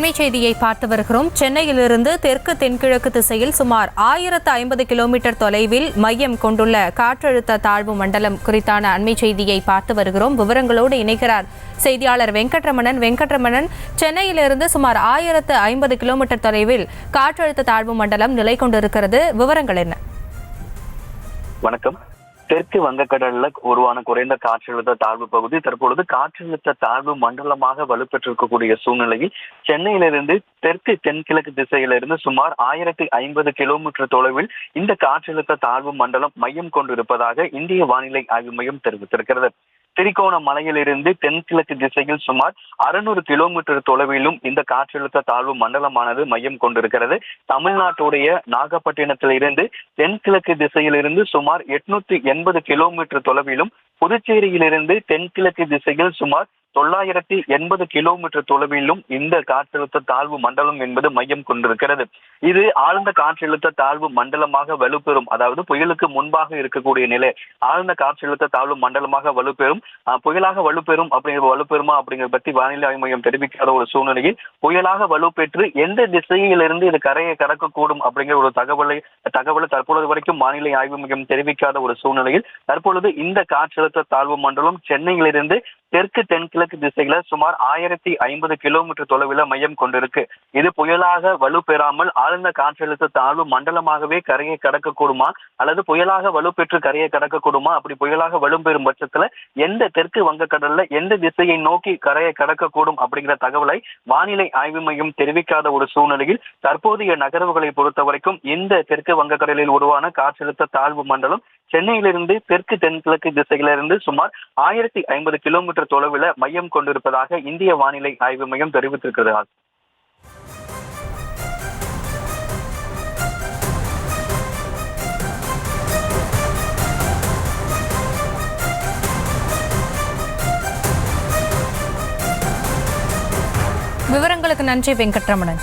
அண்மை செய்தியை பார்த்து வருகிறோம். சென்னையிலிருந்து தெற்கு தென்கிழக்கு திசையில் சுமார் 1050 கிலோமீட்டர் தொலைவில் மையம் கொண்டுள்ள காற்றழுத்த தாழ்வு மண்டலம் குறித்தான அண்மை செய்தியை பார்த்து வருகிறோம். விவரங்களோடு இணைகிறார் செய்தியாளர் வெங்கட்ரமணன். சென்னையிலிருந்து சுமார் 1050 கிலோமீட்டர் தொலைவில் காற்றழுத்த தாழ்வு மண்டலம் நிலை கொண்டிருக்கிறது. விவரங்கள் என்ன? வணக்கம். தெற்கு வங்கக்கடல்ல உருவான குறைந்த காற்றழுத்த தாழ்வு பகுதி தற்பொழுது காற்றழுத்த தாழ்வு மண்டலமாக வலுப்பெற்றிருக்கக்கூடிய சூழ்நிலையில் சென்னையிலிருந்து தெற்கு தென்கிழக்கு திசையிலிருந்து சுமார் 1050 கிலோமீட்டர் தொலைவில் இந்த காற்றழுத்த தாழ்வு மண்டலம் மையம் கொண்டிருப்பதாக இந்திய வானிலை ஆய்வு மையம் தெரிவித்திருக்கிறது. திரிகோணமலையிலிருந்து தென்கிழக்கு திசையில் சுமார் 600 கிலோமீட்டர் தொலைவிலும் இந்த காற்றழுத்த தாழ்வு மண்டலமானது மையம் கொண்டிருக்கிறது. தமிழ்நாட்டுடைய நாகப்பட்டினத்திலிருந்து தென்கிழக்கு திசையிலிருந்து சுமார் 880 கிலோமீட்டர் தொலைவிலும், புதுச்சேரியிலிருந்து தென்கிழக்கு திசையில் சுமார் 980 கிலோமீட்டர் தொலைவிலும் இந்த காற்றழுத்த தாழ்வு மண்டலம் என்பது மையம் கொண்டிருக்கிறது. இது ஆழ்ந்த காற்றழுத்த தாழ்வு மண்டலமாக வலுப்பெறும், அதாவது புயலுக்கு முன்பாக இருக்கக்கூடிய நிலை ஆழ்ந்த காற்றழுத்த தாழ்வு மண்டலமாக வலுப்பெறும். புயலாக வலுப்பெறும் வலுப்பெறுமா அப்படிங்கிறத பற்றி வானிலை ஆய்வு மையம் தெரிவிக்காத ஒரு சூழ்நிலையில் புயலாக வலுப்பெற்று எந்த திசையிலிருந்து இது கரையை கடக்கக்கூடும் அப்படிங்கிற ஒரு தகவலை தற்பொழுது வரைக்கும் வானிலை ஆய்வு மையம் தெரிவிக்காத ஒரு சூழ்நிலையில் தற்பொழுது இந்த காற்றழுத்த தாழ்வு மண்டலம் சென்னையிலிருந்து தெற்கு தென்கிழக்கு திசையில சுமார் 1050 கிலோமீட்டர் தொலைவில் மையம் கொண்டிருக்கு. இது புயலாக வலுப்பெறாமல் ஆழ்ந்த காற்றழுத்த தாழ்வு மண்டலமாகவே கரையை கடக்கக்கூடுமா அல்லது புயலாக வலுப்பெற்று கரையை கடக்கக்கூடுமா? அப்படி புயலாக வலுப்பெறும் பட்சத்துல எந்த தெற்கு வங்கக்கடல்ல எந்த திசையை நோக்கி கரையை கடக்கக்கூடும் அப்படிங்கிற தகவலை வானிலை ஆய்வு மையம் தெரிவிக்காத ஒரு சூழ்நிலையில் தற்போதைய நகர்வுகளை பொறுத்த வரைக்கும் இந்த தெற்கு வங்கக்கடலில் உருவான காற்றழுத்த தாழ்வு மண்டலம் சென்னையிலிருந்து தெற்கு தென்கிழக்கு திசையிலிருந்து சுமார் 1050 கிலோமீட்டர் தொலைவில் மையம் கொண்டிருப்பதாக இந்திய வானிலை ஆய்வு மையம் தெரிவித்திருக்கிறது. விவரங்களுக்கு நன்றி வெங்கட்ரமணன்.